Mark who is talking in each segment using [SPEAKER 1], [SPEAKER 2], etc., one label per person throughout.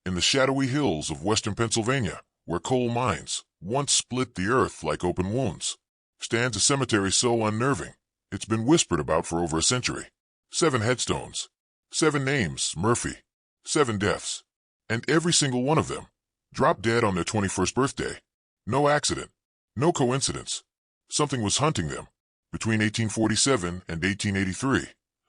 [SPEAKER 1] In the shadowy hills of western Pennsylvania, where coal mines once split the earth like open wounds, stands a cemetery so unnerving, it's been whispered about for over a century. 7 headstones, 7 names, Murphy, 7 deaths, and every single one of them dropped dead on their 21st birthday. No accident, no coincidence. Something was hunting them. Between 1847 and 1883,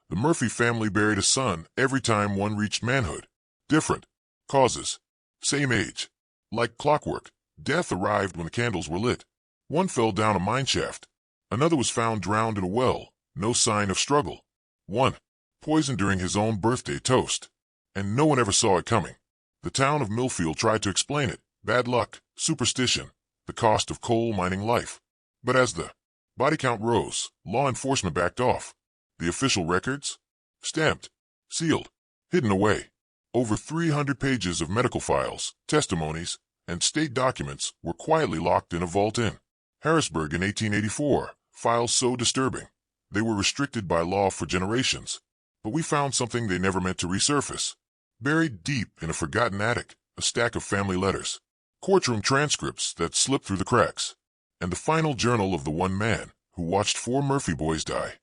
[SPEAKER 1] the Murphy family buried a son every time one reached manhood. Different causes, same age. Like clockwork, death arrived when the candles were lit. One fell down a mine shaft. Another was found drowned in a well, no sign of struggle. One poisoned during his own birthday toast, and no one ever saw it coming. The town of Millfield tried to explain it. Bad luck, superstition, the cost of coal mining life. But as the body count rose, law enforcement backed off. The official records? Stamped, sealed, hidden away. Over 300 pages of medical files, testimonies, and state documents were quietly locked in a vault in Harrisburg in 1884. Files so disturbing, they were restricted by law for generations. But we found something they never meant to resurface. Buried deep in a forgotten attic, a stack of family letters, courtroom transcripts that slipped through the cracks, and the final journal of the one man who watched 4 Murphy boys die.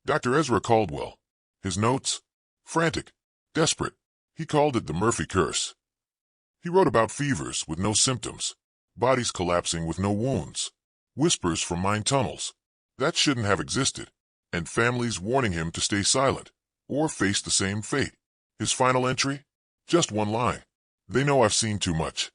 [SPEAKER 1] Dr. Ezra Caldwell. His notes? Frantic, desperate. He called it the Murphy curse. He wrote about fevers with no symptoms, bodies collapsing with no wounds, whispers from mine tunnels that shouldn't have existed, and families warning him to stay silent or face the same fate. His final entry? Just one line. They know I've seen too much.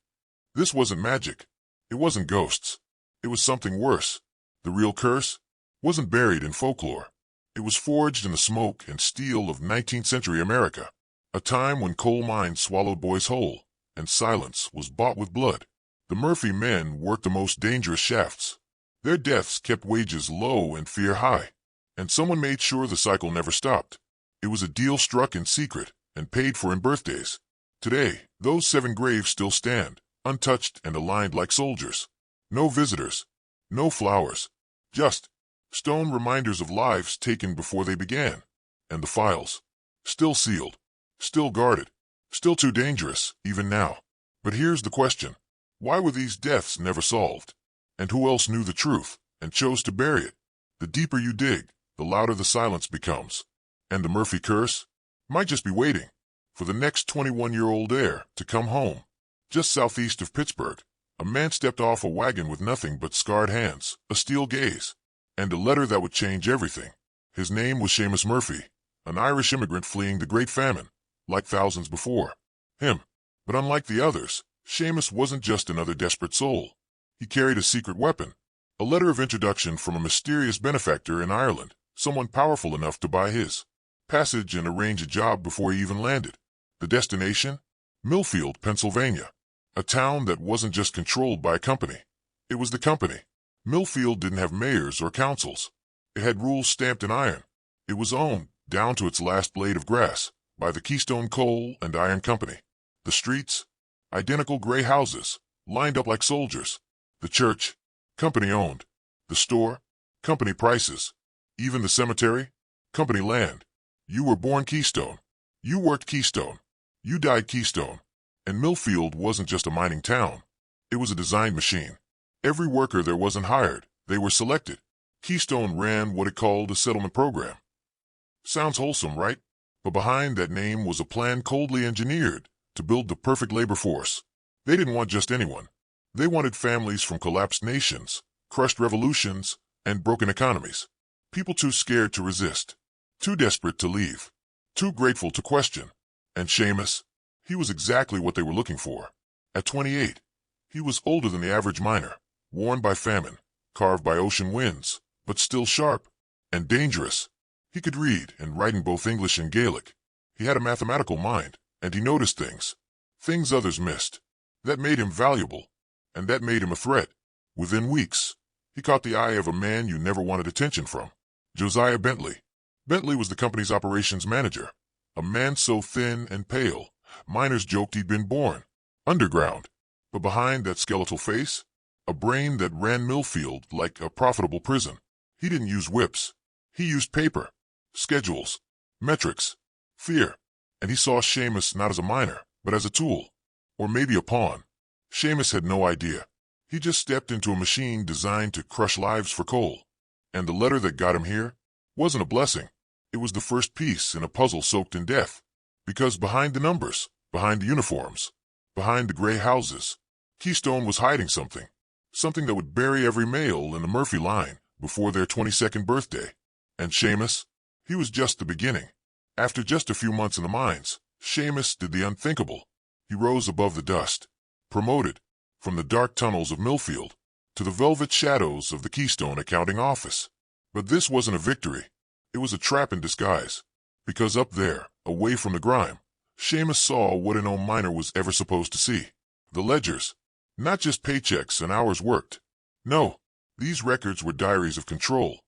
[SPEAKER 1] This wasn't magic. It wasn't ghosts. It was something worse. The real curse wasn't buried in folklore. It was forged in the smoke and steel of 19th century America, a time when coal mines swallowed boys whole, and silence was bought with blood. The Murphy men worked the most dangerous shafts. Their deaths kept wages low and fear high, and someone made sure the cycle never stopped. It was a deal struck in secret and paid for in birthdays. Today, those 7 graves still stand, untouched and aligned like soldiers. No visitors, no flowers, just stone reminders of lives taken before they began, and the files, still sealed, still guarded, still too dangerous, even now. But here's the question. Why were these deaths never solved? And who else knew the truth and chose to bury it? The deeper you dig, the louder the silence becomes. And the Murphy curse might just be waiting for the next 21-year-old heir to come home. Just southeast of Pittsburgh, a man stepped off a wagon with nothing but scarred hands, a steel gaze, and a letter that would change everything. His name was Seamus Murphy, an Irish immigrant fleeing the Great Famine, like thousands before him. But unlike the others, Seamus wasn't just another desperate soul. He carried a secret weapon, a letter of introduction from a mysterious benefactor in Ireland, someone powerful enough to buy his passage and arrange a job before he even landed. The destination? Millfield, Pennsylvania, a town that wasn't just controlled by a company. It was the company. Millfield didn't have mayors or councils. It had rules stamped in iron. It was owned, down to its last blade of grass, by the Keystone Coal and Iron Company. The streets? Identical gray houses, lined up like soldiers. The church? Company-owned. The store? Company prices. Even the cemetery? Company land. You were born Keystone. You worked Keystone. You died Keystone. And Millfield wasn't just a mining town. It was a design machine. Every worker there wasn't hired. They were selected. Keystone ran what it called a settlement program. Sounds wholesome, right? But behind that name was a plan coldly engineered to build the perfect labor force. They didn't want just anyone. They wanted families from collapsed nations, crushed revolutions, and broken economies. People too scared to resist, too desperate to leave, too grateful to question. And Seamus, he was exactly what they were looking for. At 28, he was older than the average miner, worn by famine, carved by ocean winds, but still sharp and dangerous. He could read and write in both English and Gaelic. He had a mathematical mind, and he noticed things others missed. That made him valuable, and that made him a threat. Within weeks, he caught the eye of a man you never wanted attention from. Josiah Bentley. Bentley was the company's operations manager, a man so thin and pale, miners joked he'd been born underground. But behind that skeletal face, a brain that ran Millfield like a profitable prison. He didn't use whips. He used paper, schedules, metrics, fear. And he saw Seamus not as a miner, but as a tool. Or maybe a pawn. Seamus had no idea. He just stepped into a machine designed to crush lives for Cole. And the letter that got him here wasn't a blessing. It was the first piece in a puzzle soaked in death. Because behind the numbers, behind the uniforms, behind the gray houses, Keystone was hiding something. Something that would bury every male in the Murphy line before their 22nd birthday. And Seamus? He was just the beginning. After just a few months in the mines, Seamus did the unthinkable. He rose above the dust, promoted from the dark tunnels of Millfield to the velvet shadows of the Keystone accounting office. But this wasn't a victory. It was a trap in disguise. Because up there, away from the grime, Seamus saw what no miner was ever supposed to see. The ledgers. Not just paychecks and hours worked. No, these records were diaries of control.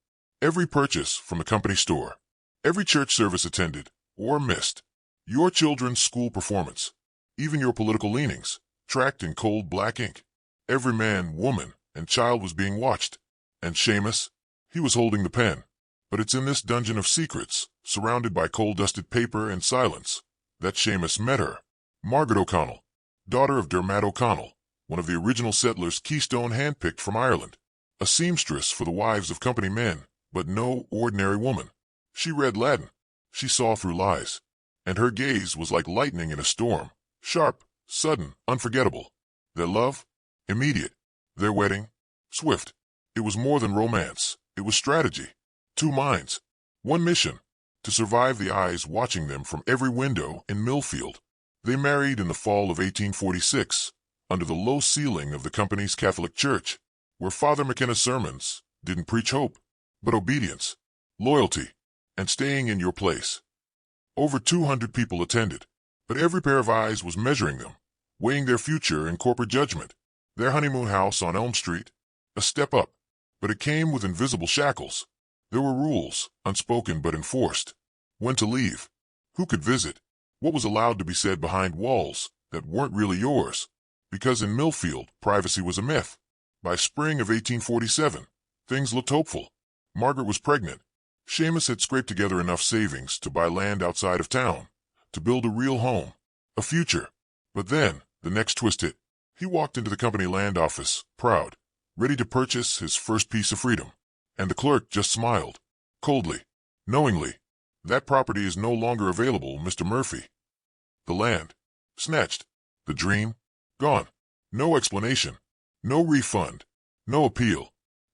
[SPEAKER 1] Every purchase from the company store. Every church service attended, or missed. Your children's school performance. Even your political leanings, tracked in cold black ink. Every man, woman, and child was being watched. And Seamus? He was holding the pen. But it's in this dungeon of secrets, surrounded by coal-dusted paper and silence, that Seamus met her. Margaret O'Connell, daughter of Dermot O'Connell, one of the original settlers Keystone handpicked from Ireland. A seamstress for the wives of company men, but no ordinary woman. She read Latin. She saw through lies. And her gaze was like lightning in a storm. Sharp, sudden, unforgettable. Their love? Immediate. Their wedding? Swift. It was more than romance. It was strategy. Two minds. One mission. To survive the eyes watching them from every window in Millfield. They married in the fall of 1846, under the low ceiling of the company's Catholic church, where Father McKenna's sermons didn't preach hope, but obedience, loyalty, and staying in your place. Over 200 people attended, but every pair of eyes was measuring them, weighing their future in corporate judgment. Their honeymoon house on Elm Street, a step up, but it came with invisible shackles. There were rules, unspoken but enforced. When to leave, who could visit, what was allowed to be said behind walls that weren't really yours. Because in Millfield, privacy was a myth. By spring of 1847, things looked hopeful. Margaret was pregnant. Seamus had scraped together enough savings to buy land outside of town, to build a real home, a future. But then, the next twist hit. He walked into the company land office, proud, ready to purchase his first piece of freedom. And the clerk just smiled, coldly, knowingly. That property is no longer available, Mr. Murphy. The land, snatched. The dream, gone. No explanation, no refund, no appeal.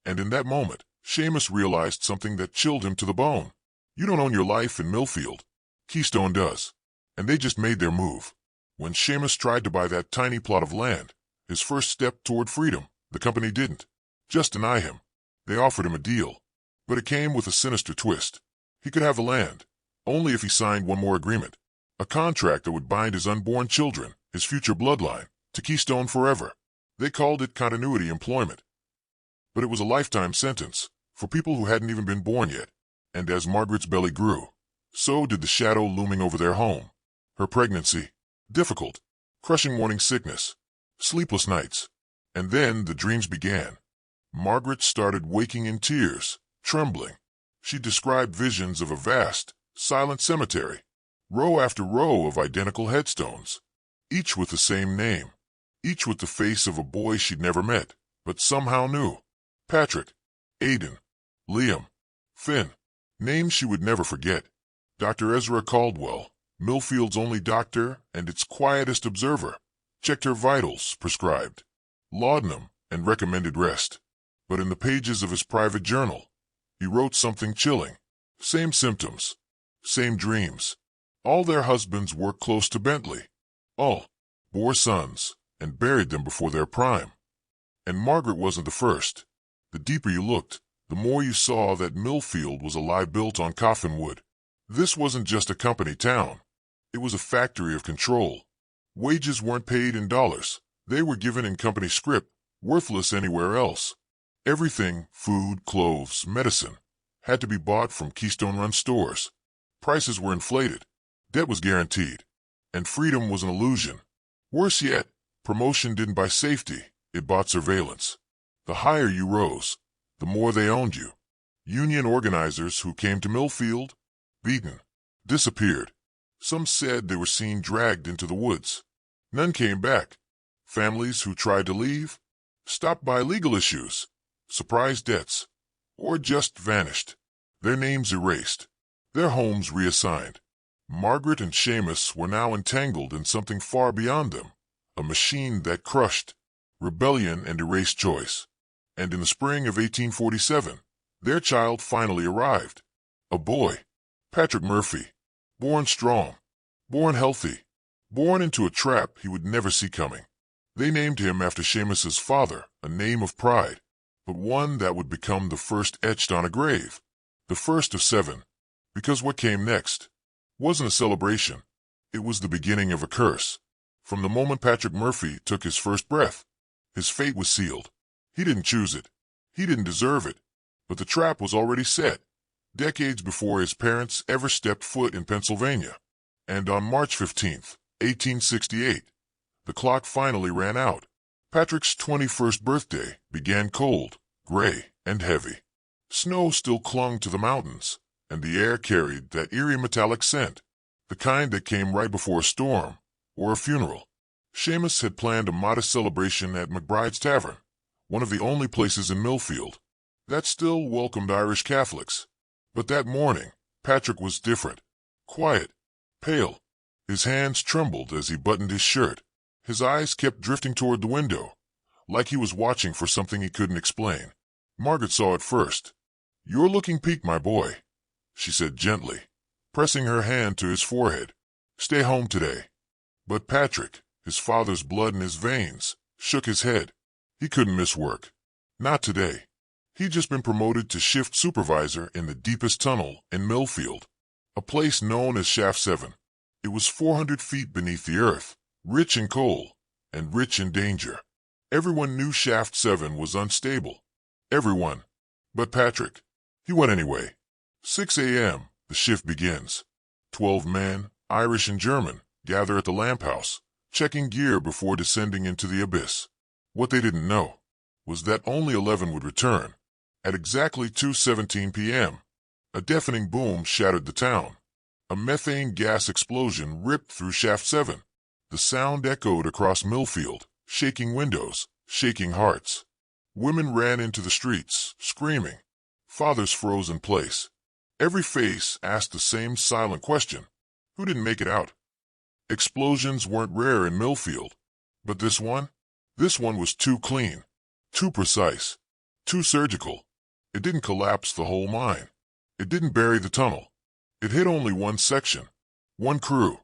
[SPEAKER 1] And in that moment, Seamus realized something that chilled him to the bone. You don't own your life in Millfield. Keystone does. And they just made their move. When Seamus tried to buy that tiny plot of land, his first step toward freedom, the company didn't just deny him. They offered him a deal. But it came with a sinister twist. He could have the land, only if he signed one more agreement. A contract that would bind his unborn children, his future bloodline, to Keystone forever. They called it continuity employment. But it was a lifetime sentence, for people who hadn't even been born yet. And as Margaret's belly grew, so did the shadow looming over their home. Her pregnancy, difficult, crushing morning sickness, sleepless nights. And then the dreams began. Margaret started waking in tears, trembling. She described visions of a vast, silent cemetery, row after row of identical headstones, each with the same name, each with the face of a boy she'd never met, but somehow knew. Patrick, Aidan, Liam, Finn, names she would never forget. Dr. Ezra Caldwell, Millfield's only doctor and its quietest observer, checked her vitals, prescribed laudanum, and recommended rest. But in the pages of his private journal, he wrote something chilling. Same symptoms, same dreams. All their husbands worked close to Bentley. All bore sons and buried them before their prime. And Margaret wasn't the first. The deeper you looked, the more you saw that Millfield was a lie built on coffin wood. This wasn't just a company town. It was a factory of control. Wages weren't paid in dollars. They were given in company script, worthless anywhere else. Everything, food, clothes, medicine, had to be bought from Keystone-run stores. Prices were inflated. Debt was guaranteed. And freedom was an illusion. Worse yet, promotion didn't buy safety, it bought surveillance. The higher you rose, the more they owned you. Union organizers who came to Millfield, beaten, disappeared. Some said they were seen dragged into the woods. None came back. Families who tried to leave stopped by legal issues, surprise debts, or just vanished. Their names erased, their homes reassigned. Margaret and Seamus were now entangled in something far beyond them, a machine that crushed rebellion and erased choice. And in the spring of 1847, their child finally arrived. A boy, Patrick Murphy, born strong, born healthy, born into a trap he would never see coming. They named him after Seamus's father, a name of pride, but one that would become the first etched on a grave, the first of 7, because what came next wasn't a celebration. It was the beginning of a curse. From the moment Patrick Murphy took his first breath, his fate was sealed. He didn't choose it. He didn't deserve it. But the trap was already set, decades before his parents ever stepped foot in Pennsylvania. And on March 15th, 1868, the clock finally ran out. Patrick's 21st birthday began cold, gray, and heavy. Snow still clung to the mountains, and the air carried that eerie metallic scent, the kind that came right before a storm or a funeral. Seamus had planned a modest celebration at McBride's Tavern, one of the only places in Millfield that still welcomed Irish Catholics. But that morning, Patrick was different. Quiet, pale. His hands trembled as he buttoned his shirt. His eyes kept drifting toward the window, like he was watching for something he couldn't explain. Margaret saw it first. "You're looking peaked, my boy," she said gently, pressing her hand to his forehead. "Stay home today." But Patrick, his father's blood in his veins, shook his head. He couldn't miss work. Not today. He'd just been promoted to shift supervisor in the deepest tunnel in Millfield, a place known as Shaft 7. It was 400 feet beneath the earth, rich in coal, and rich in danger. Everyone knew Shaft 7 was unstable. Everyone. But Patrick. He went anyway. 6 a.m., the shift begins. 12 men, Irish and German, gather at the lamp house, checking gear before descending into the abyss. What they didn't know was that only 11 would return. At exactly 2:17 p.m., a deafening boom shattered the town. A methane gas explosion ripped through Shaft 7. The sound echoed across Millfield, shaking windows, shaking hearts. Women ran into the streets, screaming. Fathers froze in place. Every face asked the same silent question: who didn't make it out? Explosions weren't rare in Millfield, but this one was too clean, too precise, too surgical. It didn't collapse the whole mine. It didn't bury the tunnel. It hit only one section, one crew.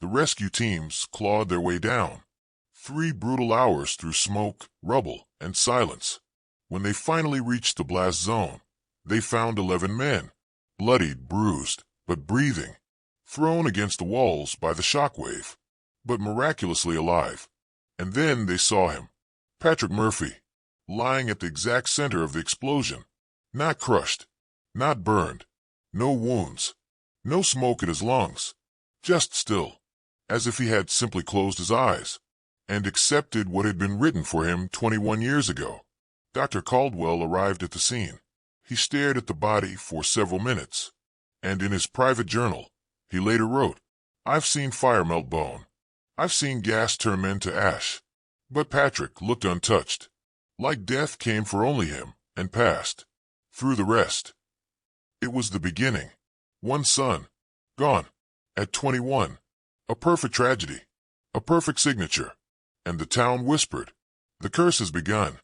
[SPEAKER 1] The rescue teams clawed their way down. 3 brutal hours through smoke, rubble, and silence. When they finally reached the blast zone, they found 11 men, bloodied, bruised, but breathing, thrown against the walls by the shockwave, but miraculously alive. And then they saw him, Patrick Murphy, lying at the exact center of the explosion. Not crushed, not burned, no wounds, no smoke in his lungs, just still, as if he had simply closed his eyes and accepted what had been written for him 21 years ago. Dr. Caldwell arrived at the scene. He stared at the body for several minutes, and in his private journal, he later wrote, "I've seen fire melt bone. I've seen gas turn men to ash." But Patrick looked untouched, like death came for only him and passed. Through the rest. It was the beginning. One son, gone, at 21. A perfect tragedy, a perfect signature. And the town whispered, "The curse has begun."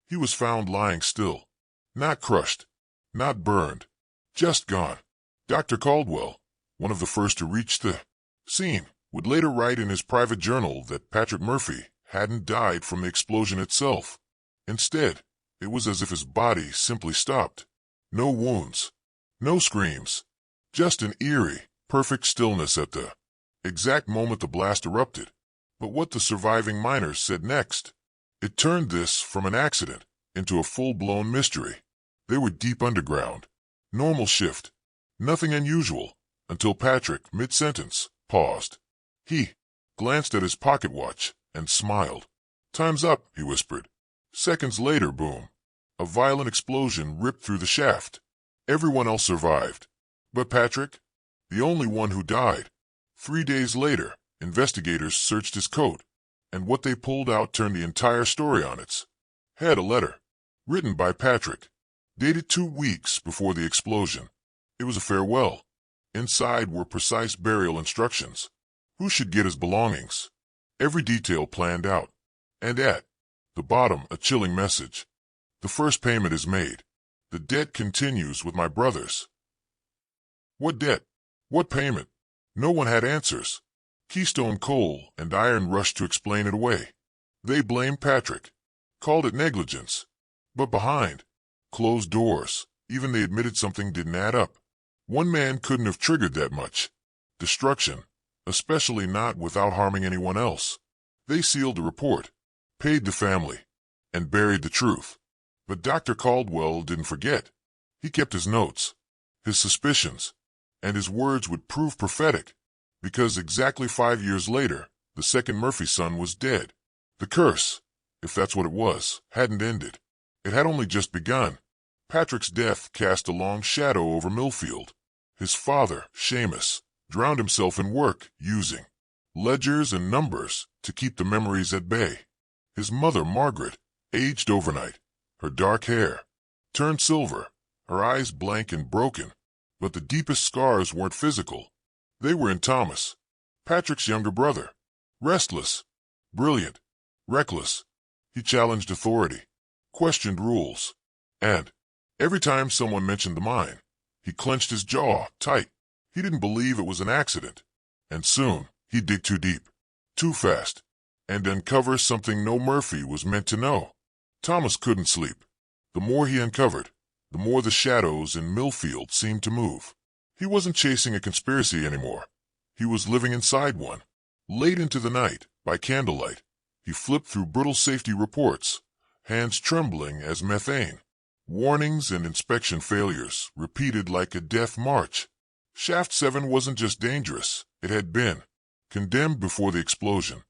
[SPEAKER 1] He was found lying still, not crushed, not burned, just gone. Dr. Caldwell, one of the first to reach the scene, would later write in his private journal that Patrick Murphy hadn't died from the explosion itself. Instead, it was as if his body simply stopped. No wounds, no screams, just an eerie, perfect stillness at the exact moment the blast erupted. But what the surviving miners said next, it turned this from an accident into a full-blown mystery. They were deep underground, normal shift, nothing unusual, until Patrick, mid-sentence, paused. He glanced at his pocket watch and smiled. "Time's up," he whispered. Seconds later, boom. A violent explosion ripped through the shaft. Everyone else survived. But Patrick, the only one who died. 3 days later, investigators searched his coat. and what they pulled out turned the entire story on its head. A letter, written by Patrick, dated 2 weeks before the explosion. It was a farewell. Inside were precise burial instructions. Who should get his belongings? Every detail planned out. And at the bottom, a chilling message. The first payment is made. The debt continues with my brothers. What debt? What payment? No one had answers. Keystone Coal and Iron rushed to explain it away. They blamed Patrick, called it negligence. But behind closed doors, even they admitted something didn't add up. One man couldn't have triggered that much destruction, especially not without harming anyone else. They sealed the report, paid the family, and buried the truth. But Dr. Caldwell didn't forget. He kept his notes, his suspicions, and his words would prove prophetic, because exactly 5 years later, the second Murphy son was dead. The curse, if that's what it was, hadn't ended. It had only just begun. Patrick's death cast a long shadow over Millfield. His father, Seamus, drowned himself in work using ledgers and numbers to keep the memories at bay. His mother, Margaret, aged overnight. Her dark hair turned silver, her eyes blank and broken. But the deepest scars weren't physical. They were in Thomas, Patrick's younger brother. Restless, brilliant, reckless. He challenged authority, questioned rules, and every time someone mentioned the mine, he clenched his jaw tight. He didn't believe it was an accident. And soon, he'd dig too deep, too fast, and uncover something no Murphy was meant to know. Thomas couldn't sleep. The more he uncovered, the more the shadows in Millfield seemed to move. He wasn't chasing a conspiracy anymore. He was living inside one. Late into the night, by candlelight, he flipped through brittle safety reports, hands trembling as methane. Warnings and inspection failures, repeated like a death march. Shaft 7 wasn't just dangerous, it had been condemned before the explosion.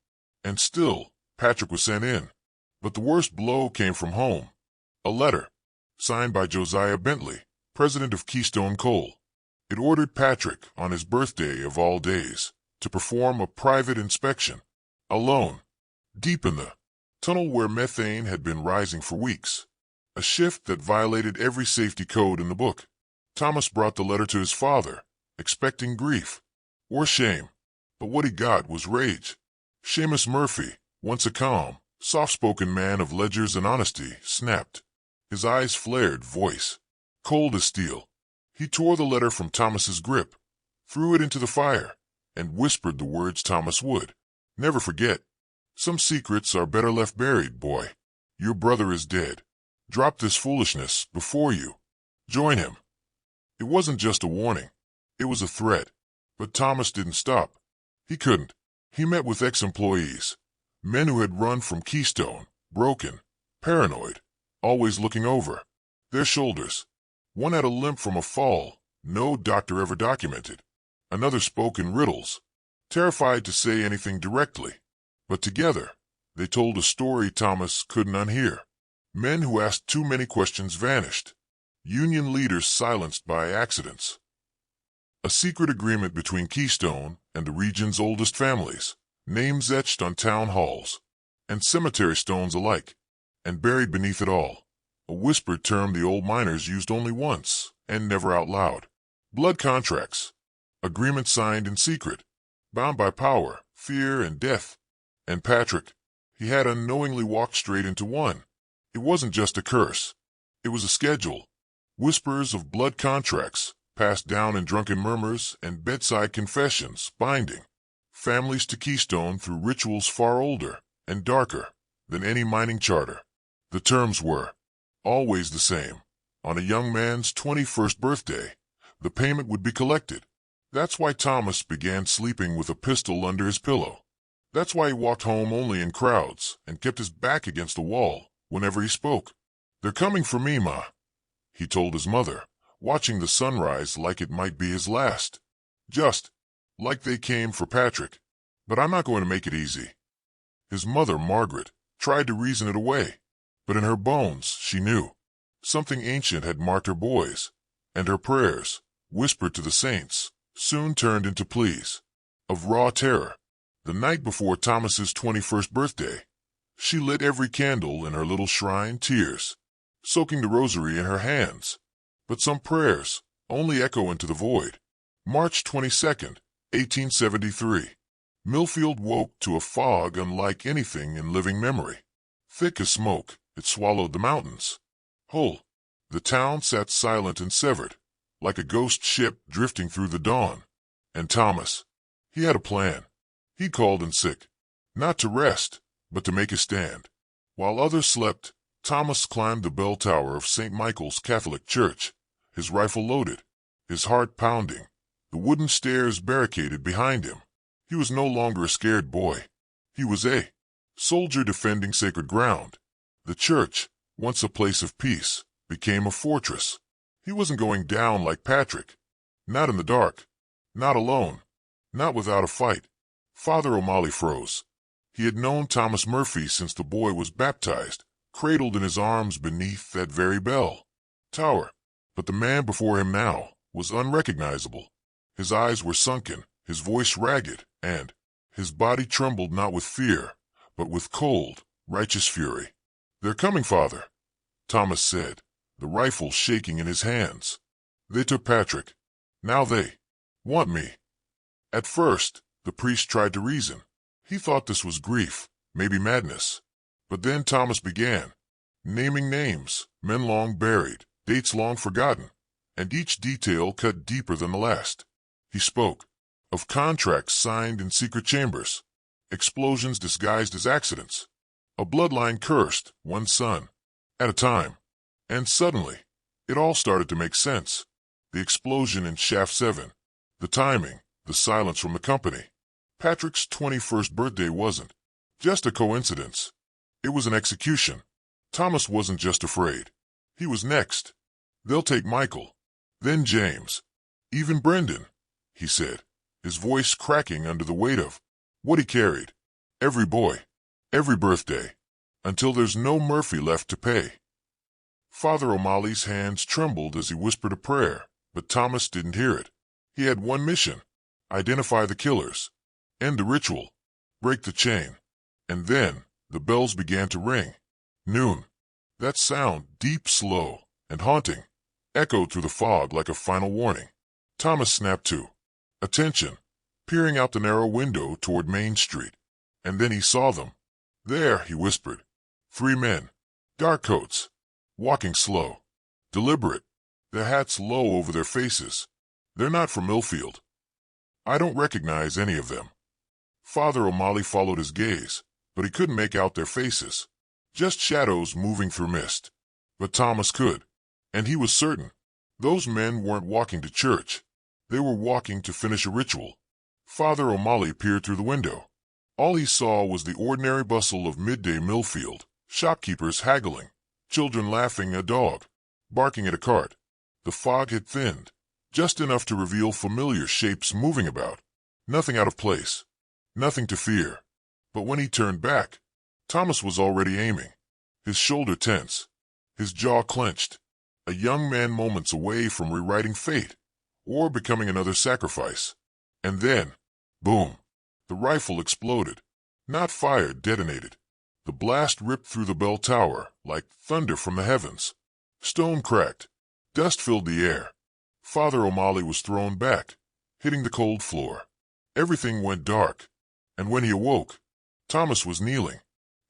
[SPEAKER 1] And still, Patrick was sent in. But the worst blow came from home. A letter, signed by Josiah Bentley, president of Keystone Coal. It ordered Patrick, on his birthday of all days, to perform a private inspection, alone, deep in the tunnel where methane had been rising for weeks. A shift that violated every safety code in the book. Thomas brought the letter to his father, expecting grief or shame. But what he got was rage. Seamus Murphy, once a calm, soft-spoken man of ledgers and honesty, snapped. His eyes flared, voice cold as steel. He tore the letter from Thomas's grip, threw it into the fire, and whispered the words Thomas would never forget. Some secrets are better left buried, boy. Your brother is dead. Drop this foolishness before you join him. It wasn't just a warning. It was a threat. But Thomas didn't stop. He couldn't. He met with ex-employees, men who had run from Keystone, broken, paranoid, always looking over their shoulders. One had a limp from a fall no doctor ever documented. Another spoke in riddles, terrified to say anything directly. But together, they told a story Thomas couldn't unhear. Men who asked too many questions vanished. Union leaders silenced by accidents. A secret agreement between Keystone and the region's oldest families, names etched on town halls and cemetery stones alike, and buried beneath it all, a whispered term the old miners used only once and never out loud. Blood contracts, agreements signed in secret, bound by power, fear, and death. And Patrick, he had unknowingly walked straight into one. It wasn't just a curse. It was a schedule. Whispers of blood contracts, passed down in drunken murmurs and bedside confessions, binding families to Keystone through rituals far older and darker than any mining charter. The terms were always the same. On a young man's 21st birthday, the payment would be collected. That's why Thomas began sleeping with a pistol under his pillow. That's why he walked home only in crowds and kept his back against the wall whenever he spoke. "They're coming for me, Ma," he told his mother, watching the sunrise like it might be his last. Just like they came for Patrick. But I'm not going to make it easy. His mother, Margaret, tried to reason it away. But in her bones, she knew. Something ancient had marked her boys, and her prayers, whispered to the saints, soon turned into pleas of raw terror. The night before Thomas's 21st birthday, she lit every candle in her little shrine, tears soaking the rosary in her hands. But some prayers only echo into the void. March 22nd, 1873. Millfield woke to a fog unlike anything in living memory. Thick as smoke, it swallowed the mountains whole. The town sat silent and severed, like a ghost ship drifting through the dawn. And Thomas, he had a plan. He'd called in sick, not to rest, but to make a stand. While others slept, Thomas climbed the bell tower of St. Michael's Catholic Church, his rifle loaded, his heart pounding, the wooden stairs barricaded behind him. He was no longer a scared boy. He was a soldier defending sacred ground. The church, once a place of peace, became a fortress. He wasn't going down like Patrick. Not in the dark. Not alone. Not without a fight. Father O'Malley froze. He had known Thomas Murphy since the boy was baptized, cradled in his arms beneath that very bell tower. But the man before him now was unrecognizable. His eyes were sunken, his voice ragged, and his body trembled not with fear, but with cold, righteous fury. "They're coming, Father," Thomas said, the rifle shaking in his hands. "They took Patrick. Now they want me." At first, the priest tried to reason. He thought this was grief, maybe madness. But then Thomas began, naming names, men long buried, dates long forgotten, and each detail cut deeper than the last. He spoke of contracts signed in secret chambers, explosions disguised as accidents, a bloodline cursed, one son at a time. And suddenly, it all started to make sense. The explosion in Shaft 7, the timing, the silence from the company. Patrick's 21st birthday wasn't just a coincidence. It was an execution. Thomas wasn't just afraid. He was next. "They'll take Michael, then James, even Brendan," he said, his voice cracking under the weight of what he carried. "Every boy, every birthday, until there's no Murphy left to pay." Father O'Malley's hands trembled as he whispered a prayer, but Thomas didn't hear it. He had one mission: identify the killers, end the ritual, break the chain. And then the bells began to ring. Noon. That sound, deep, slow, and haunting, echoed through the fog like a final warning. Thomas snapped to attention, peering out the narrow window toward Main Street. And then he saw them. "There," he whispered. 3 men, dark coats, walking slow, deliberate, their hats low over their faces. "They're not from Millfield. I don't recognize any of them." Father O'Malley followed his gaze, but he couldn't make out their faces. Just shadows moving through mist. But Thomas could, and he was certain. Those men weren't walking to church. They were walking to finish a ritual. Father O'Malley peered through the window. All he saw was the ordinary bustle of midday Millfield, shopkeepers haggling, children laughing, a dog barking at a cart. The fog had thinned, just enough to reveal familiar shapes moving about. Nothing out of place, nothing to fear. But when he turned back, Thomas was already aiming, his shoulder tense, his jaw clenched, a young man moments away from rewriting fate or becoming another sacrifice. And then, boom, the rifle exploded. Not fired, detonated. The blast ripped through the bell tower like thunder from the heavens. Stone cracked. Dust filled the air. Father O'Malley was thrown back, hitting the cold floor. Everything went dark. And when he awoke, Thomas was kneeling,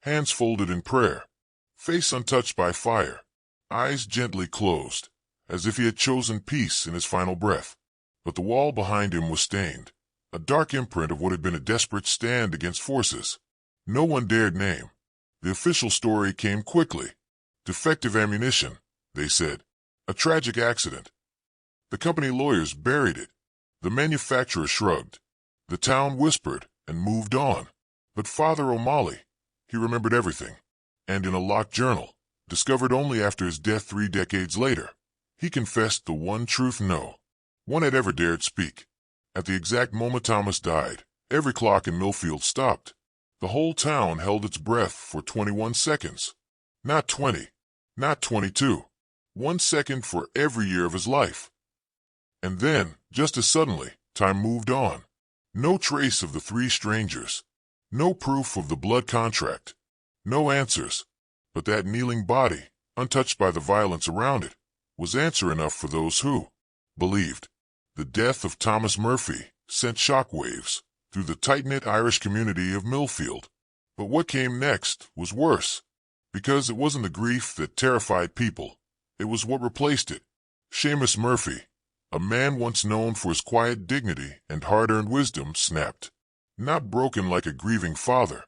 [SPEAKER 1] hands folded in prayer, face untouched by fire, eyes gently closed, as if he had chosen peace in his final breath. But the wall behind him was stained, a dark imprint of what had been a desperate stand against forces no one dared name. The official story came quickly. Defective ammunition, they said. A tragic accident. The company lawyers buried it. The manufacturer shrugged. The town whispered and moved on. But Father O'Malley, he remembered everything. And in a locked journal, discovered only after his death 3 decades later, he confessed the one truth no one had ever dared speak. At the exact moment Thomas died, every clock in Millfield stopped. The whole town held its breath for 21 seconds. Not 20, not 22. 1 second for every year of his life. And then, just as suddenly, time moved on. No trace of the 3 strangers, No proof of the blood contract. No answers. But that kneeling body, untouched by the violence around it, was answer enough for those who believed. The death of Thomas Murphy sent shockwaves through the tight-knit Irish community of Millfield. But what came next was worse, because it wasn't the grief that terrified people. It was what replaced it. Seamus Murphy, a man once known for his quiet dignity and hard-earned wisdom, snapped. Not broken like a grieving father,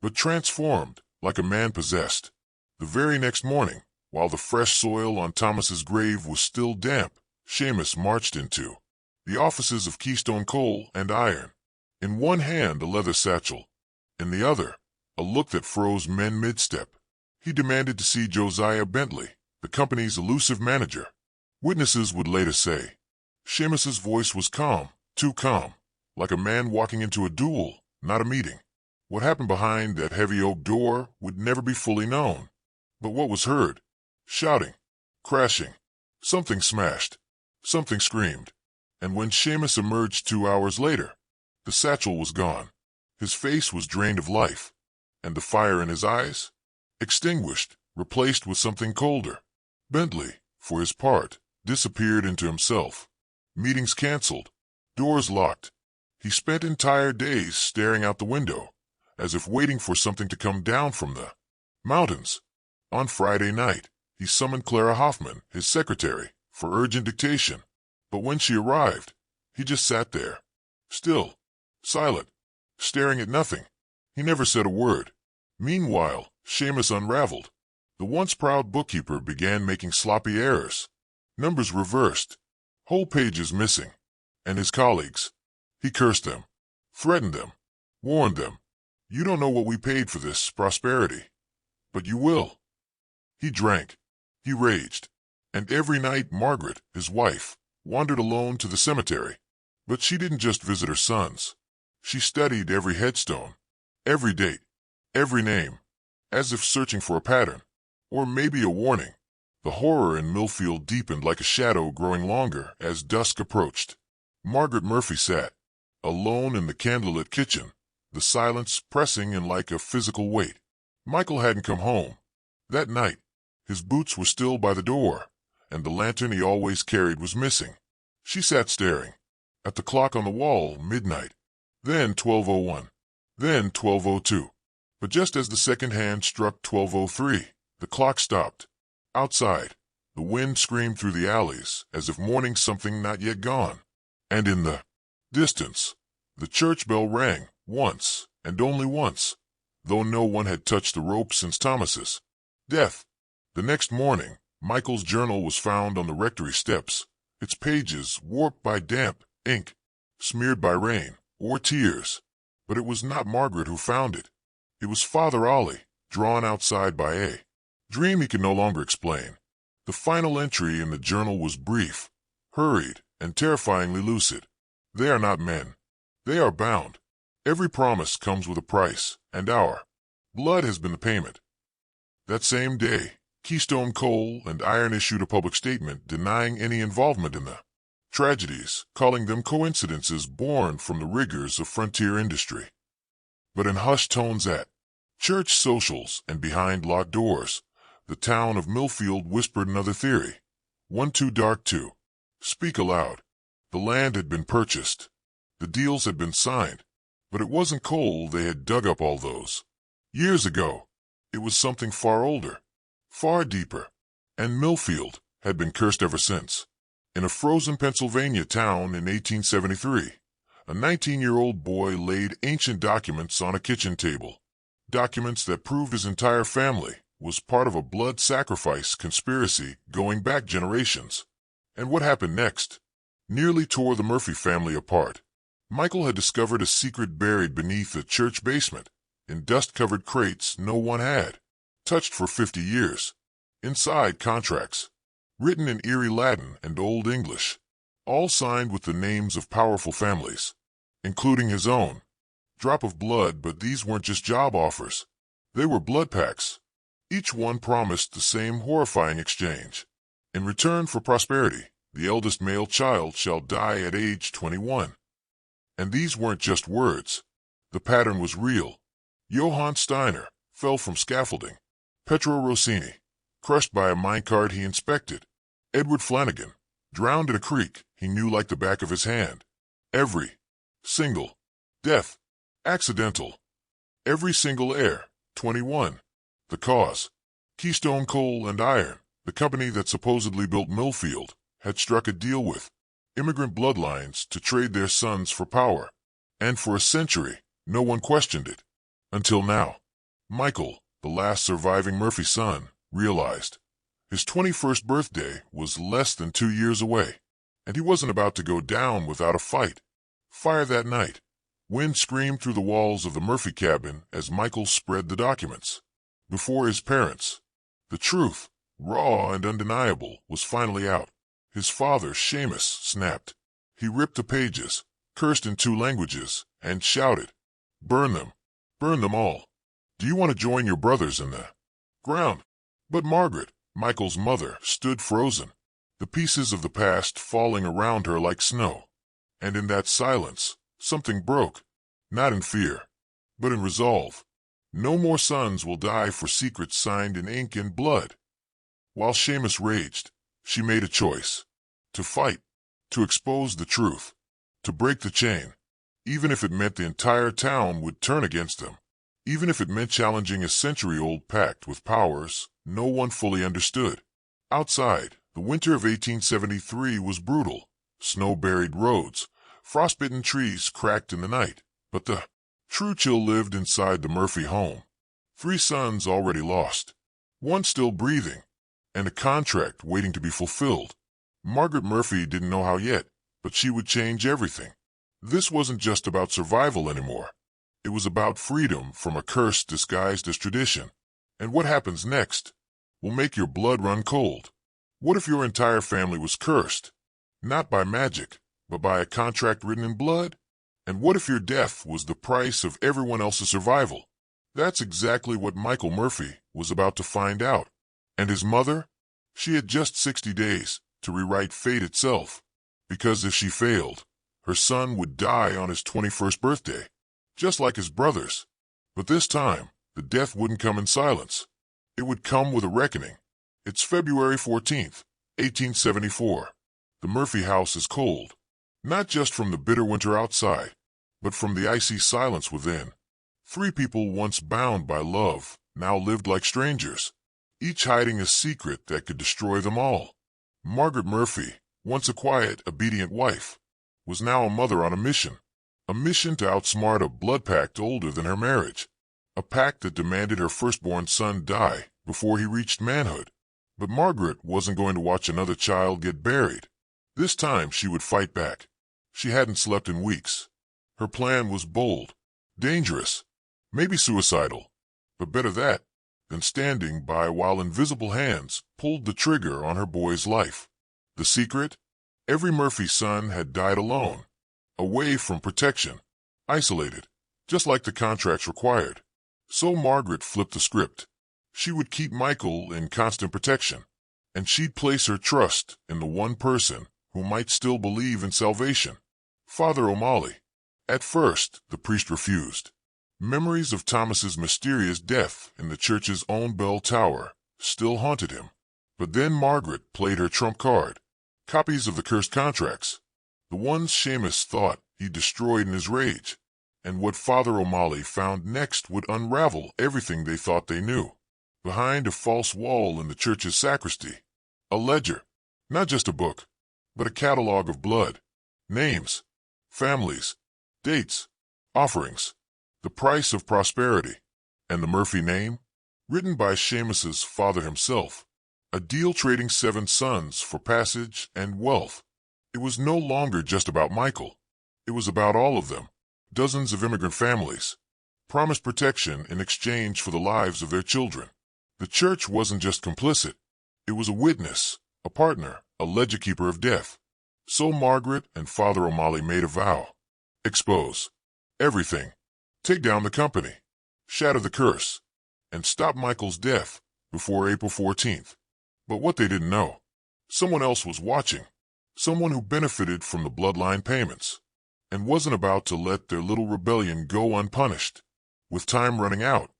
[SPEAKER 1] but transformed like a man possessed. The very next morning, while the fresh soil on Thomas's grave was still damp, Seamus marched into the offices of Keystone Coal and Iron. In one hand a leather satchel, in the other a look that froze men mid-step. He demanded to see Josiah Bentley, the company's elusive manager. Witnesses would later say, Seamus's voice was calm, too calm, like a man walking into a duel, not a meeting. What happened behind that heavy oak door would never be fully known. But what was heard? Shouting, crashing. Something smashed. Something screamed. And when Seamus emerged 2 hours later, the satchel was gone. His face was drained of life. And the fire in his eyes? Extinguished, replaced with something colder. Bentley, for his part, disappeared into himself. Meetings canceled. Doors locked. He spent entire days staring out the window, as if waiting for something to come down from the mountains. On Friday night, he summoned Clara Hoffman, his secretary, for urgent dictation. But when she arrived, he just sat there, still, silent, staring at nothing. He never said a word. Meanwhile, Seamus unraveled. The once proud bookkeeper began making sloppy errors. Numbers reversed. Whole pages missing. And his colleagues. He cursed them. Threatened them. Warned them. You don't know what we paid for this prosperity. But you will. He drank. He raged. And every night Margaret, his wife, wandered alone to the cemetery. But she didn't just visit her sons. She studied every headstone, every date, every name, as if searching for a pattern, or maybe a warning. The horror in Millfield deepened like a shadow growing longer as dusk approached. Margaret Murphy sat, alone in the candlelit kitchen, the silence pressing in like a physical weight. Michael hadn't come home. That night, his boots were still by the door, and the lantern he always carried was missing. She sat staring. At the clock on the wall, midnight. Then 12:01. Then 12:02. But just as the second hand struck 12:03, the clock stopped. Outside, the wind screamed through the alleys as if mourning something not yet gone. And in the distance, the church bell rang, once, and only once, though no one had touched the rope since Thomas's death. The next morning, Michael's journal was found on the rectory steps, its pages warped by damp ink, smeared by rain or tears. But it was not Margaret who found it. It was Father Ollie, drawn outside by a dream he could no longer explain. The final entry in the journal was brief, hurried, and terrifyingly lucid. They are not men. They are bound. Every promise comes with a price, and our blood has been the payment. That same day, Keystone Coal and Iron issued a public statement denying any involvement in the tragedies, calling them coincidences born from the rigors of frontier industry. But in hushed tones at church socials and behind locked doors, the town of Millfield whispered another theory, one too dark to speak aloud. The land had been purchased. The deals had been signed. But it wasn't coal they had dug up all those years ago. It was something far older, far deeper, and Millfield had been cursed ever since. In a frozen Pennsylvania town in 1873, a 19-year-old boy laid ancient documents on a kitchen table, documents that proved his entire family was part of a blood sacrifice conspiracy going back generations. And what happened next nearly tore the Murphy family apart. Michael had discovered a secret buried beneath a church basement, in dust-covered crates no one had touched for 50 years. Inside, contracts, written in eerie Latin and Old English, all signed with the names of powerful families, including his own. Drop of blood, but these weren't just job offers. They were blood pacts. Each one promised the same horrifying exchange. In return for prosperity, the eldest male child shall die at age 21. And these weren't just words. The pattern was real, Johann Steiner fell from scaffolding. Petro Rossini, crushed by a minecart he inspected. Edward Flanagan, drowned in a creek he knew like the back of his hand. Every single death, accidental. Every single heir, 21. The cause. Keystone Coal and Iron, the company that supposedly built Millfield, had struck a deal with immigrant bloodlines to trade their sons for power. And for a century, no one questioned it. Until now. Michael, the last surviving Murphy son, realized his 21st birthday was less than 2 years away, and he wasn't about to go down without a fight. Fire that night. Wind screamed through the walls of the Murphy cabin as Michael spread the documents before his parents. The truth, raw and undeniable, was finally out. His father, Seamus, snapped. He ripped the pages, cursed in 2 languages, and shouted, "Burn them! Burn them all! Do you want to join your brothers in the ground?" But Margaret, Michael's mother, stood frozen, the pieces of the past falling around her like snow. And in that silence, something broke, not in fear, but in resolve. No more sons will die for secrets signed in ink and blood. While Seamus raged, she made a choice. To fight, to expose the truth, to break the chain, even if it meant the entire town would turn against them. Even if it meant challenging a century-old pact with powers no one fully understood. Outside, the winter of 1873 was brutal. Snow-buried roads, frostbitten trees cracked in the night. But the true chill lived inside the Murphy home. 3 sons already lost, 1 still breathing, and a contract waiting to be fulfilled. Margaret Murphy didn't know how yet, but she would change everything. This wasn't just about survival anymore. It was about freedom from a curse disguised as tradition. And what happens next will make your blood run cold. What if your entire family was cursed? Not by magic, but by a contract written in blood? And what if your death was the price of everyone else's survival? That's exactly what Michael Murphy was about to find out. And his mother? She had just 60 days to rewrite fate itself. Because if she failed, her son would die on his 21st birthday. Just like his brothers. But this time, the death wouldn't come in silence. It would come with a reckoning. It's February 14th, 1874. The Murphy house is cold. Not just from the bitter winter outside, but from the icy silence within. 3 people once bound by love now lived like strangers, each hiding a secret that could destroy them all. Margaret Murphy, once a quiet, obedient wife, was now a mother on a mission. A mission to outsmart a blood pact older than her marriage. A pact that demanded her firstborn son die before he reached manhood. But Margaret wasn't going to watch another child get buried. This time she would fight back. She hadn't slept in weeks. Her plan was bold, dangerous, maybe suicidal, but better that than standing by while invisible hands pulled the trigger on her boy's life. The secret? Every Murphy son had died alone. Away from protection, isolated, just like the contracts required. So Margaret flipped the script. She would keep Michael in constant protection, and she'd place her trust in the one person who might still believe in salvation, Father O'Malley. At first, the priest refused. Memories of Thomas's mysterious death in the church's own bell tower still haunted him. But then Margaret played her trump card. Copies of the cursed contracts. The ones Seamus thought he destroyed in his rage. And what Father O'Malley found next would unravel everything they thought they knew. Behind a false wall in the church's sacristy, a ledger, not just a book, but a catalog of blood, names, families, dates, offerings, the price of prosperity, and the Murphy name, written by Seamus's father himself, a deal trading 7 sons for passage and wealth. It was no longer just about Michael. It was about all of them, dozens of immigrant families, promised protection in exchange for the lives of their children. The church wasn't just complicit. It was a witness, a partner, a ledger keeper of death. So Margaret and Father O'Malley made a vow. Expose everything. Take down the company. Shatter the curse. And stop Michael's death before April 14th. But what they didn't know, someone else was watching. Someone who benefited from the bloodline payments and wasn't about to let their little rebellion go unpunished. with time running out,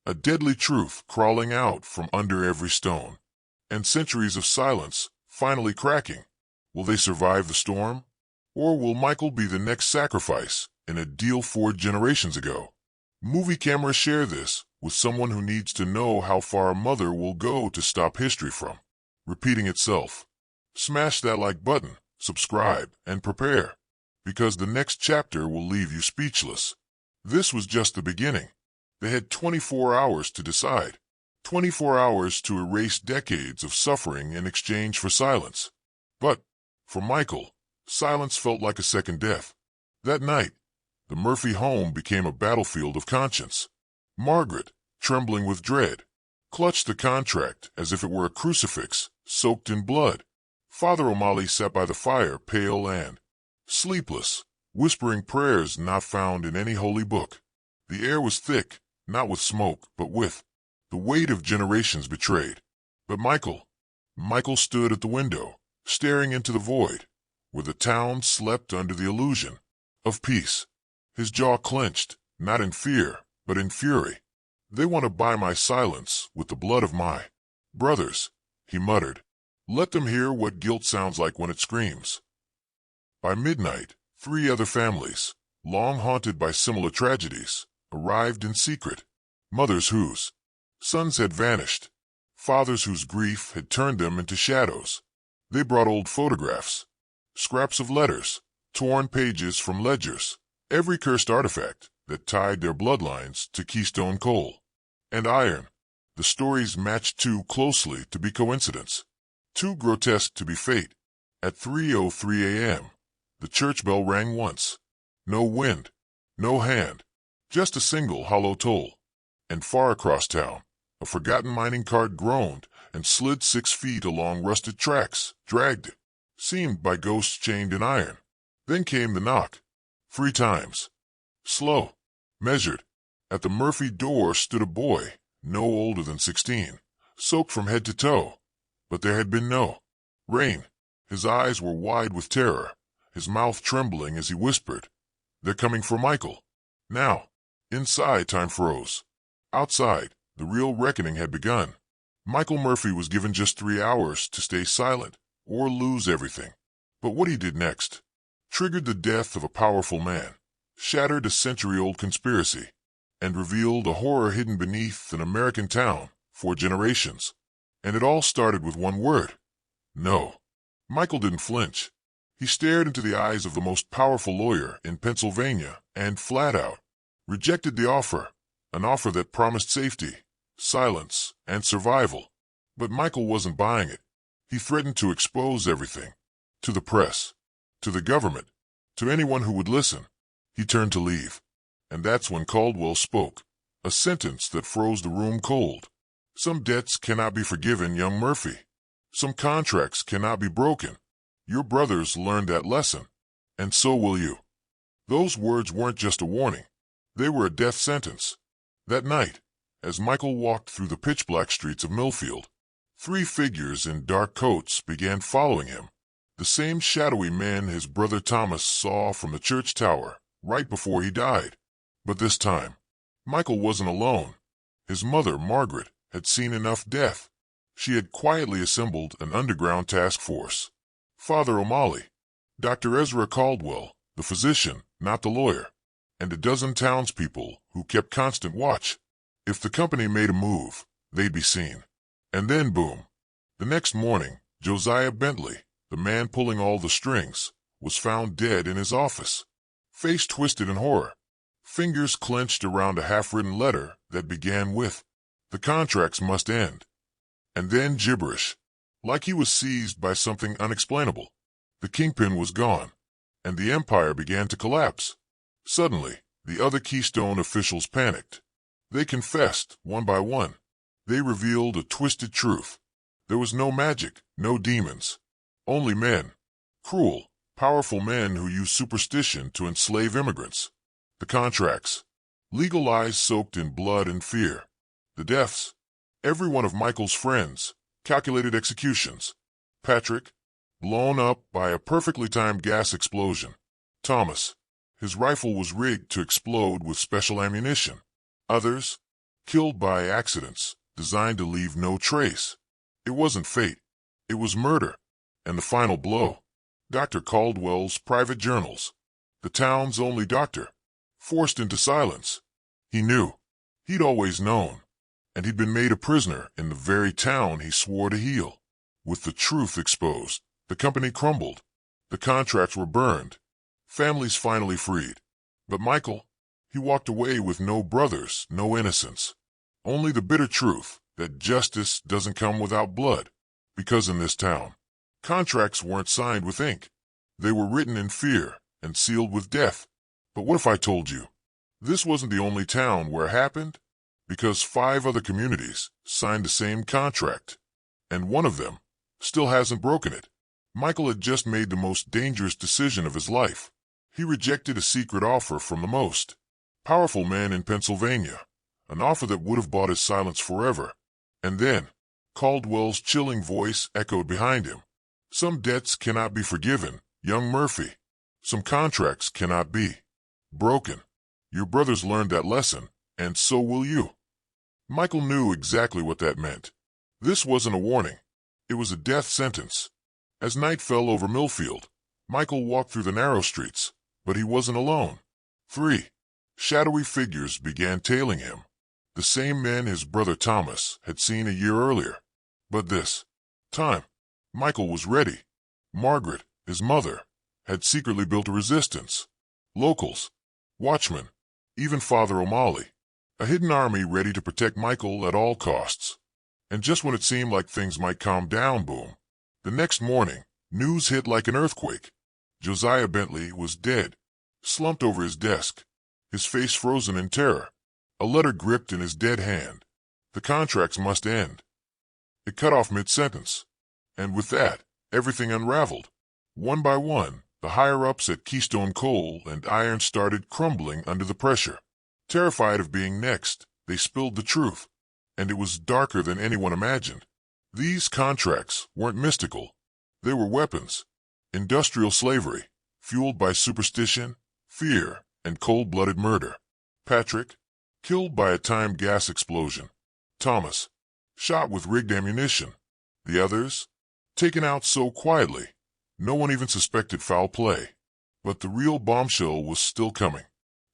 [SPEAKER 1] a deadly truth crawling out from under every stone, and centuries of silence finally cracking. Will they survive the storm? Or will Michael be the next sacrifice in a deal forged generations ago? Movie cameras share this with someone who needs to know how far a mother will go to stop history from repeating itself. Smash that like button, subscribe, and prepare, because the next chapter will leave you speechless. This was just the beginning. They had 24 hours to decide. 24 hours to erase decades of suffering in exchange for silence. But, for Michael, silence felt like a second death. That night, the Murphy home became a battlefield of conscience. Margaret, trembling with dread, clutched the contract as if it were a crucifix soaked in blood. Father O'Malley sat by the fire, pale and sleepless, whispering prayers not found in any holy book. The air was thick, not with smoke, but with the weight of generations betrayed. But Michael stood at the window, staring into the void, where the town slept under the illusion of peace. His jaw clenched, not in fear, but in fury. They want to buy my silence with the blood of my brothers, he muttered. Let them hear what guilt sounds like when it screams. By midnight, 3 other families, long haunted by similar tragedies, arrived in secret. Mothers whose sons had vanished, fathers whose grief had turned them into shadows. They brought old photographs, scraps of letters, torn pages from ledgers, every cursed artifact that tied their bloodlines to Keystone coal and iron. The stories matched too closely to be coincidence, too grotesque to be fate. At 3:03 a.m., the church bell rang once. No wind, no hand, just a single hollow toll. And far across town, a forgotten mining cart groaned and slid 6 feet along rusted tracks, dragged, seemed by ghosts chained in iron. Then came the knock. 3 times. Slow, measured. At the Murphy door stood a boy, no older than 16, soaked from head to toe. But there had been no rain. His eyes were wide with terror, his mouth trembling as he whispered, "They're coming for Michael." Now, inside, time froze. Outside, the real reckoning had begun. Michael Murphy was given just 3 hours to stay silent or lose everything. But what he did next triggered the death of a powerful man, shattered a century-old conspiracy, and revealed a horror hidden beneath an American town for generations. And it all started with one word: no. Michael didn't flinch. He stared into the eyes of the most powerful lawyer in Pennsylvania and, flat out, rejected the offer, an offer that promised safety, silence, and survival. But Michael wasn't buying it. He threatened to expose everything. To the press, to the government, to anyone who would listen. He turned to leave. And that's when Caldwell spoke, a sentence that froze the room cold. Some debts cannot be forgiven, young Murphy. Some contracts cannot be broken. Your brothers learned that lesson, and so will you. Those words weren't just a warning. They were a death sentence. That night, as Michael walked through the pitch-black streets of Millfield, 3 figures in dark coats began following him. The same shadowy men his brother Thomas saw from the church tower right before he died. But this time, Michael wasn't alone. His mother, Margaret, had seen enough death. She had quietly assembled an underground task force. Father O'Malley, Dr. Ezra Caldwell, the physician, not the lawyer, and a dozen townspeople who kept constant watch. If the company made a move, they'd be seen. And then, boom. The next morning, Josiah Bentley, the man pulling all the strings, was found dead in his office, face twisted in horror, fingers clenched around a half-written letter that began with, "The contracts must end." And then gibberish, like he was seized by something unexplainable. The kingpin was gone, and the empire began to collapse. Suddenly, the other Keystone officials panicked. They confessed, one by one. They revealed a twisted truth. There was no magic, no demons. Only men. Cruel, powerful men who used superstition to enslave immigrants. The contracts. Legal lies soaked in blood and fear. The deaths. Every one of Michael's friends. Calculated executions. Patrick, blown up by a perfectly timed gas explosion. Thomas, his rifle was rigged to explode with special ammunition. Others, killed by accidents, designed to leave no trace. It wasn't fate. It was murder. And the final blow. Dr. Caldwell's private journals. The town's only doctor. Forced into silence. He knew. He'd always known. And he'd been made a prisoner in the very town he swore to heal. With the truth exposed, the company crumbled. The contracts were burned. Families finally freed. But Michael, he walked away with no brothers, no innocence. Only the bitter truth that justice doesn't come without blood. Because in this town, contracts weren't signed with ink. They were written in fear and sealed with death. But what if I told you this wasn't the only town where it happened? Because 5 other communities signed the same contract, and one of them still hasn't broken it. Michael had just made the most dangerous decision of his life. He rejected a secret offer from the most powerful man in Pennsylvania, an offer that would have bought his silence forever. And then, Caldwell's chilling voice echoed behind him. Some debts cannot be forgiven, young Murphy. Some contracts cannot be broken. Your brothers learned that lesson, and so will you. Michael knew exactly what that meant. This wasn't a warning. It was a death sentence. As night fell over Millfield, Michael walked through the narrow streets, but he wasn't alone. 3 shadowy figures began tailing him. The same men his brother Thomas had seen a year earlier. But this time, Michael was ready. Margaret, his mother, had secretly built a resistance. Locals, watchmen, even Father O'Malley. A hidden army ready to protect Michael at all costs. And just when it seemed like things might calm down, boom. The next morning, news hit like an earthquake. Josiah Bentley was dead, slumped over his desk, his face frozen in terror, a letter gripped in his dead hand. The contracts must end. It cut off mid-sentence. And with that, everything unraveled. One by one, the higher-ups at Keystone Coal and Iron started crumbling under the pressure. Terrified of being next, they spilled the truth. And it was darker than anyone imagined. These contracts weren't mystical. They were weapons. Industrial slavery, fueled by superstition, fear, and cold-blooded murder. Patrick, killed by a timed gas explosion. Thomas, shot with rigged ammunition. The others, taken out so quietly, no one even suspected foul play. But the real bombshell was still coming.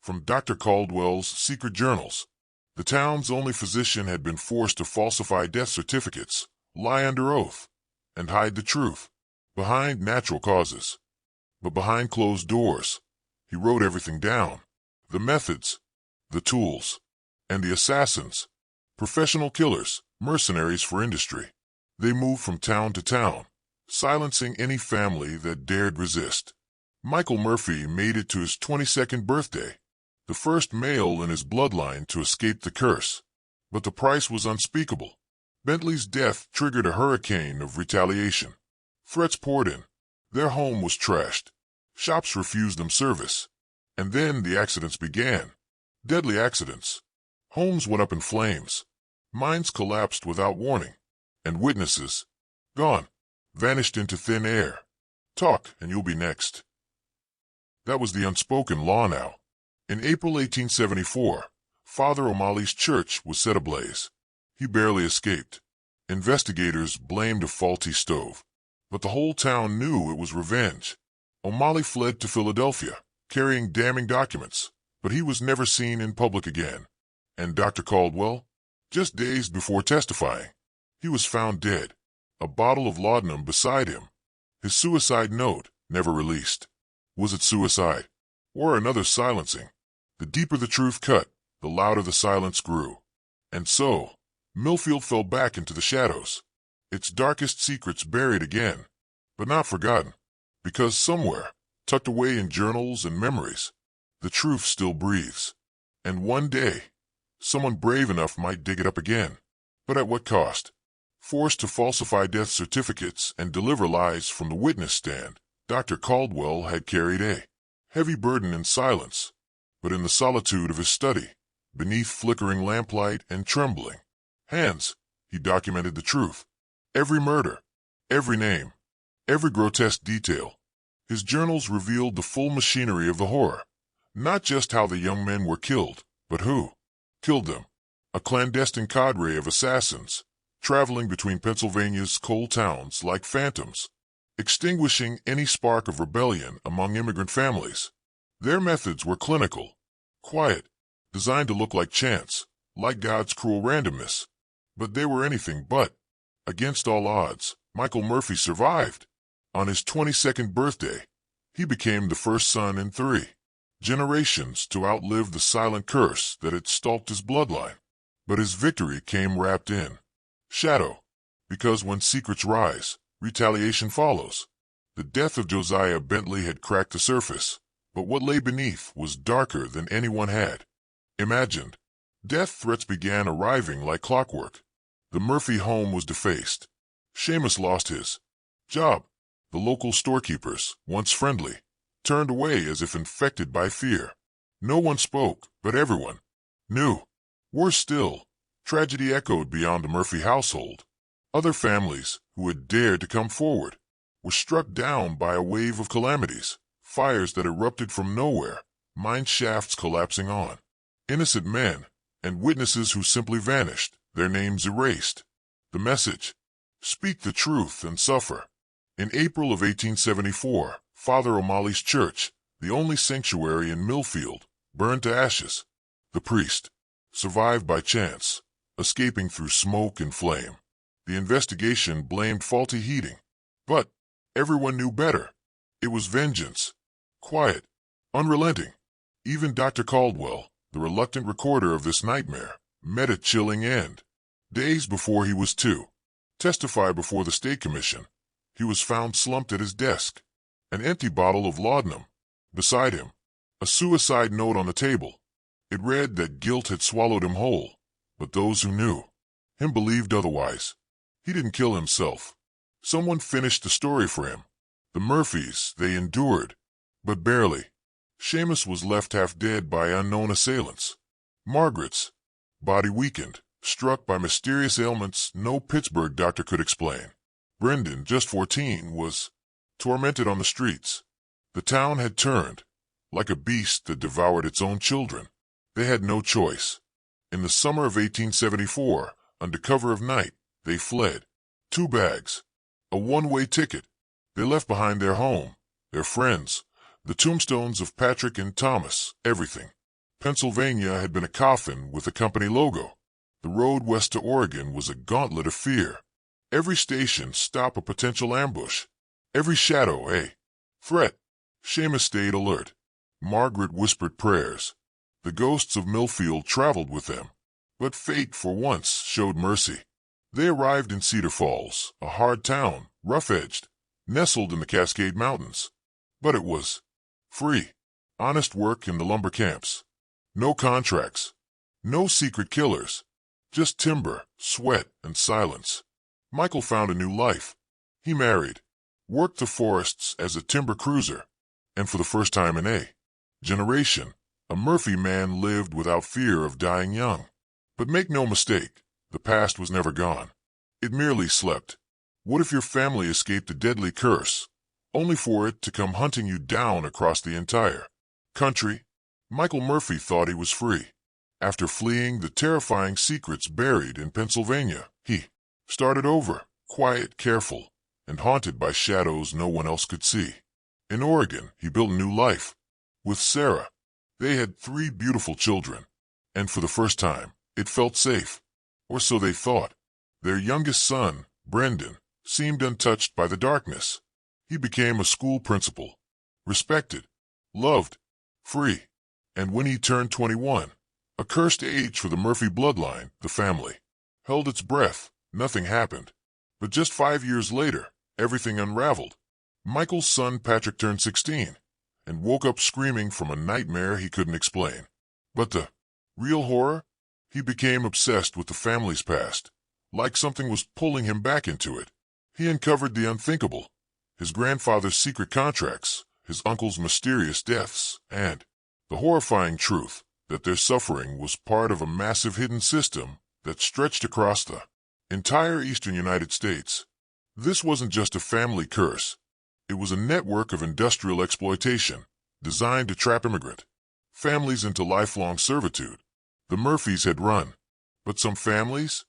[SPEAKER 1] From Dr. Caldwell's secret journals. The town's only physician had been forced to falsify death certificates, lie under oath, and hide the truth. Behind natural causes. But behind closed doors. He wrote everything down. The methods, the tools, and the assassins. Professional killers, mercenaries for industry. They moved from town to town, silencing any family that dared resist. Michael Murphy made it to his 22nd birthday, the first male in his bloodline to escape the curse. But the price was unspeakable. Bentley's death triggered a hurricane of retaliation. Threats poured in. Their home was trashed. Shops refused them service. And then the accidents began. Deadly accidents. Homes went up in flames. Mines collapsed without warning. And witnesses, gone, vanished into thin air. Talk, and you'll be next. That was the unspoken law now. In April 1874, Father O'Malley's church was set ablaze. He barely escaped. Investigators blamed a faulty stove. But the whole town knew it was revenge. O'Malley fled to Philadelphia, carrying damning documents, but he was never seen in public again. And Dr. Caldwell? Just days before testifying, he was found dead, a bottle of laudanum beside him. His suicide note, never released. Was it suicide? Or another silencing? The deeper the truth cut, the louder the silence grew. And so, Millfield fell back into the shadows. Its darkest secrets buried again, but not forgotten, because somewhere, tucked away in journals and memories, the truth still breathes. And one day, someone brave enough might dig it up again. But at what cost? Forced to falsify death certificates and deliver lies from the witness stand, Dr. Caldwell had carried a heavy burden in silence. But in the solitude of his study, beneath flickering lamplight and trembling hands, he documented the truth. Every murder, every name, every grotesque detail. His journals revealed the full machinery of the horror. Not just how the young men were killed, but who. killed them. A clandestine cadre of assassins, traveling between Pennsylvania's coal towns like phantoms, extinguishing any spark of rebellion among immigrant families. Their methods were clinical, quiet, designed to look like chance, like God's cruel randomness. But they were anything but. Against all odds, Michael Murphy survived. On his 22nd birthday, he became the first son in 3 generations to outlive the silent curse that had stalked his bloodline. But his victory came wrapped in shadow, because when secrets rise, retaliation follows. The death of Josiah Bentley had cracked the surface, but what lay beneath was darker than anyone had imagined. Death threats began arriving like clockwork. The Murphy home was defaced. Seamus lost his job. The local storekeepers, once friendly, turned away as if infected by fear. No one spoke, but everyone knew. Worse still, tragedy echoed beyond the Murphy household. Other families, who had dared to come forward, were struck down by a wave of calamities, fires that erupted from nowhere, mine shafts collapsing on innocent men, and witnesses who simply vanished, their names erased. The message: speak the truth and suffer. In April of 1874, Father O'Malley's church, the only sanctuary in Millfield, burned to ashes. The priest survived by chance, escaping through smoke and flame. The investigation blamed faulty heating, but everyone knew better. It was vengeance, quiet, unrelenting. Even Dr. Caldwell, the reluctant recorder of this nightmare, met a chilling end. Days before he was to testify before the State Commission, he was found slumped at his desk, an empty bottle of laudanum beside him, a suicide note on the table. It read that guilt had swallowed him whole, but those who knew him believed otherwise. He didn't kill himself. Someone finished the story for him. The Murphys, they endured, but barely. Seamus was left half dead by unknown assailants. Margaret's body weakened, struck by mysterious ailments no Pittsburgh doctor could explain. Brendan, just 14, was tormented on the streets. The town had turned, like a beast that devoured its own children. They had no choice. In the summer of 1874, under cover of night, they fled. 2 bags, a one-way ticket. They left behind their home, their friends, the tombstones of Patrick and Thomas, everything. Pennsylvania had been a coffin with a company logo. The road west to Oregon was a gauntlet of fear. Every station stopped a potential ambush. Every shadow a threat. Seamus stayed alert. Margaret whispered prayers. The ghosts of Millfield traveled with them. But fate, for once, showed mercy. They arrived in Cedar Falls, a hard town, rough-edged, nestled in the Cascade Mountains. But it was free. Honest work in the lumber camps. No contracts. No secret killers. Just timber, sweat, and silence. Michael found a new life. He married, worked the forests as a timber cruiser, and for the first time in a generation, a Murphy man lived without fear of dying young. But make no mistake, the past was never gone. It merely slept. What if your family escaped a deadly curse, only for it to come hunting you down across the entire country? Michael Murphy thought he was free. After fleeing the terrifying secrets buried in Pennsylvania, he started over, quiet, careful, and haunted by shadows no one else could see. In Oregon, he built a new life. With Sarah, they had 3 beautiful children, and for the first time, it felt safe. Or so they thought. Their youngest son, Brendan, seemed untouched by the darkness. He became a school principal, respected, loved, free. And when he turned 21, a cursed age for the Murphy bloodline, the family held its breath. Nothing happened. But just 5 years later, everything unraveled. Michael's son Patrick turned 16 and woke up screaming from a nightmare he couldn't explain. But the real horror? He became obsessed with the family's past, like something was pulling him back into it. He uncovered the unthinkable, his grandfather's secret contracts, his uncle's mysterious deaths, and the horrifying truth that their suffering was part of a massive hidden system that stretched across the entire eastern United States. This wasn't just a family curse. It was a network of industrial exploitation designed to trap immigrant families into lifelong servitude. The Murphys had run, but some families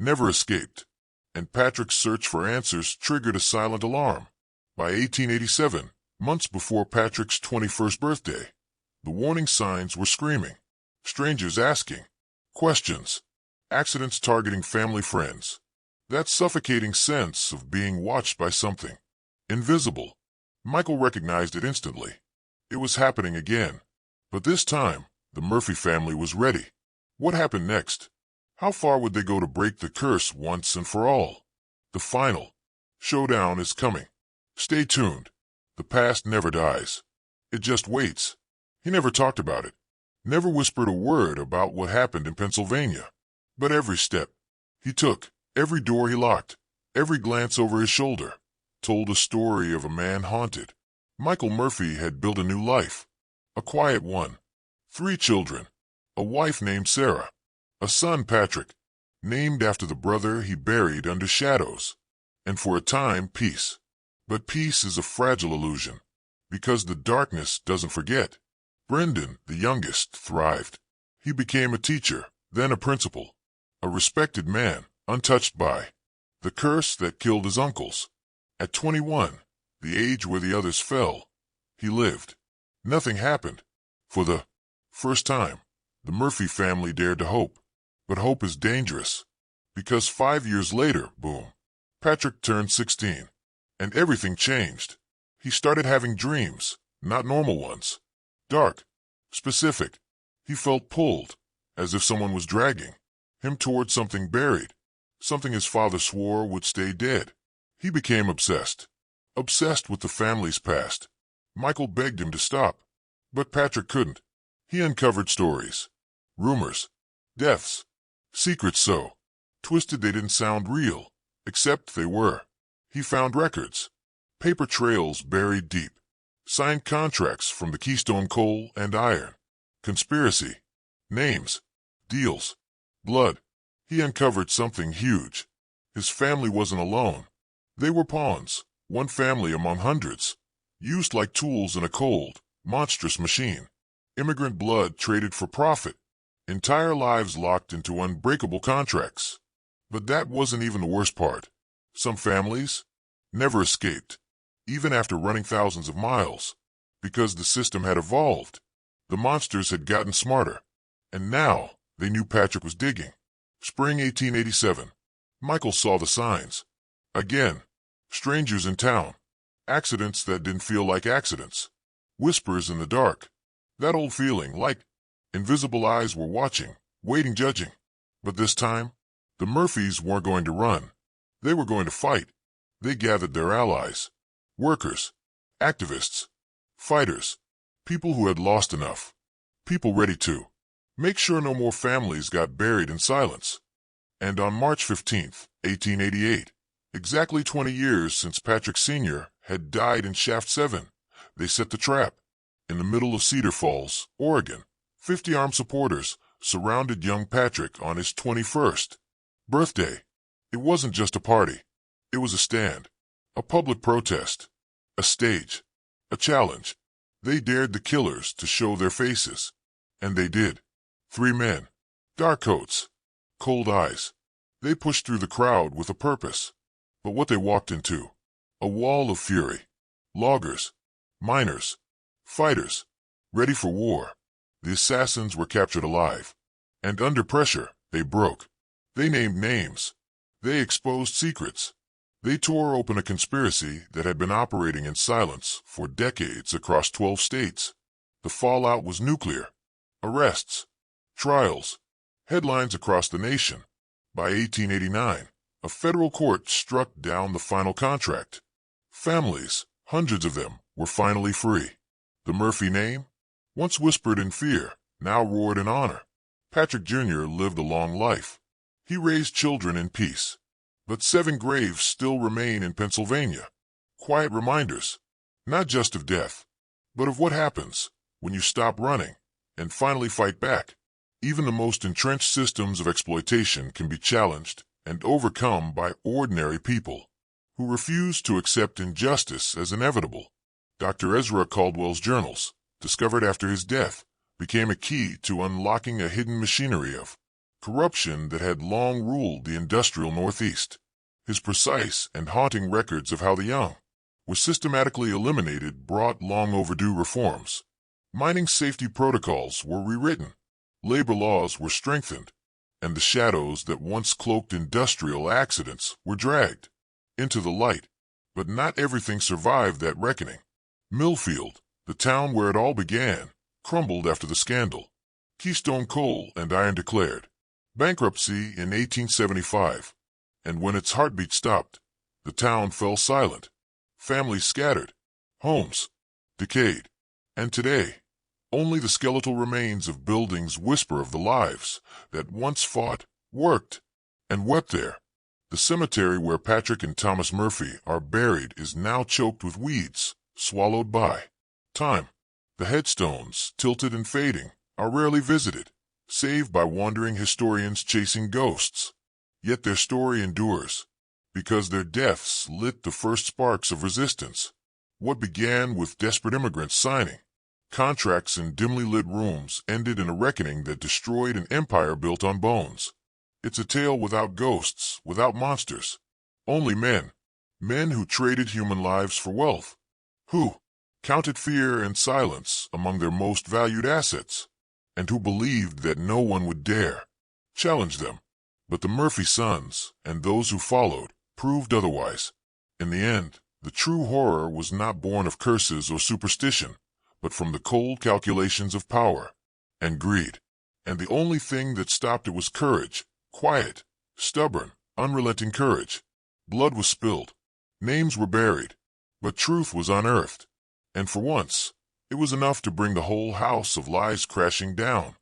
[SPEAKER 1] never escaped, and Patrick's search for answers triggered a silent alarm. By 1887, months before Patrick's 21st birthday, the warning signs were screaming. Strangers asking questions, accidents targeting family friends. That suffocating sense of being watched by something invisible. Michael recognized it instantly. It was happening again. But this time, the Murphy family was ready. What happened next? How far would they go to break the curse once and for all? The final showdown is coming. Stay tuned. The past never dies. It just waits. He never talked about it. Never whispered a word about what happened in Pennsylvania. But every step he took, every door he locked, every glance over his shoulder, told a story of a man haunted. Michael Murphy had built a new life. A quiet one. 3 children. A wife named Sarah. A son, Patrick, named after the brother he buried under shadows. And for a time, peace. But peace is a fragile illusion, because the darkness doesn't forget. Brendan, the youngest, thrived. He became a teacher, then a principal. A respected man, untouched by the curse that killed his uncles. At 21, the age where the others fell, he lived. Nothing happened. For the first time, the Murphy family dared to hope. But hope is dangerous, because 5 years later, boom, Patrick turned 16, and everything changed. He started having dreams, not normal ones. Dark, specific. He felt pulled, as if someone was dragging him toward something buried, something his father swore would stay dead. He became obsessed with the family's past. Michael begged him to stop, but Patrick couldn't. He uncovered stories, rumors, deaths, secrets so twisted they didn't sound real, except they were. He found records, paper trails buried deep, signed contracts from the Keystone Coal and Iron, conspiracy, names, deals, blood. He uncovered something huge. His family wasn't alone. They were pawns, one family among hundreds, used like tools in a cold, monstrous machine. Immigrant blood traded for profit. Entire lives locked into unbreakable contracts. But that wasn't even the worst part. Some families never escaped, even after running thousands of miles, because the system had evolved. The monsters had gotten smarter, and now they knew Patrick was digging. Spring 1887. Michael saw the signs. Again, strangers in town, accidents that didn't feel like accidents, whispers in the dark. That old feeling, like invisible eyes were watching, waiting, judging. But this time, the Murphys weren't going to run. They were going to fight. They gathered their allies, workers, activists, fighters, people who had lost enough, people ready to make sure no more families got buried in silence. And on March 15th, 1888, exactly 20 years since Patrick Sr. had died in Shaft 7, they set the trap. In the middle of Cedar Falls, Oregon, 50 armed supporters surrounded young Patrick on his 21st birthday. It wasn't just a party. It was a stand, a public protest, a stage, a challenge. They dared the killers to show their faces. And they did. 3 men, dark coats, cold eyes. They pushed through the crowd with a purpose. But what they walked into? A wall of fury. Loggers, miners, fighters, ready for war. The assassins were captured alive. And under pressure, they broke. They named names. They exposed secrets. They tore open a conspiracy that had been operating in silence for decades across 12 states. The fallout was nuclear. Arrests, trials, headlines across the nation. By 1889, a federal court struck down the final contract. Families, hundreds of them, were finally free. The Murphy name, once whispered in fear, now roared in honor. Patrick Jr. lived a long life. He raised children in peace. But 7 graves still remain in Pennsylvania. Quiet reminders, not just of death, but of what happens when you stop running and finally fight back. Even the most entrenched systems of exploitation can be challenged and overcome by ordinary people who refuse to accept injustice as inevitable. Dr. Ezra Caldwell's journals, discovered after his death, became a key to unlocking a hidden machinery of corruption that had long ruled the industrial Northeast. His precise and haunting records of how the young were systematically eliminated brought long overdue reforms. Mining safety protocols were rewritten, labor laws were strengthened, and the shadows that once cloaked industrial accidents were dragged into the light. But not everything survived that reckoning. Millfield, the town where it all began, crumbled after the scandal. Keystone Coal and Iron declared bankruptcy in 1875, and when its heartbeat stopped, the town fell silent. Families scattered, homes decayed, and today, only the skeletal remains of buildings whisper of the lives that once fought, worked, and wept there. The cemetery where Patrick and Thomas Murphy are buried is now choked with weeds, swallowed by time. The headstones, tilted and fading, are rarely visited, save by wandering historians chasing ghosts. Yet their story endures, because their deaths lit the first sparks of resistance. What began with desperate immigrants signing contracts in dimly lit rooms ended in a reckoning that destroyed an empire built on bones. It's a tale without ghosts, without monsters. Only men. Men who traded human lives for wealth. Who counted fear and silence among their most valued assets, and who believed that no one would dare challenge them. But the Murphy sons, and those who followed, proved otherwise. In the end, the true horror was not born of curses or superstition, but from the cold calculations of power and greed. And the only thing that stopped it was courage, quiet, stubborn, unrelenting courage. Blood was spilled, names were buried, but truth was unearthed. And for once, it was enough to bring the whole house of lies crashing down.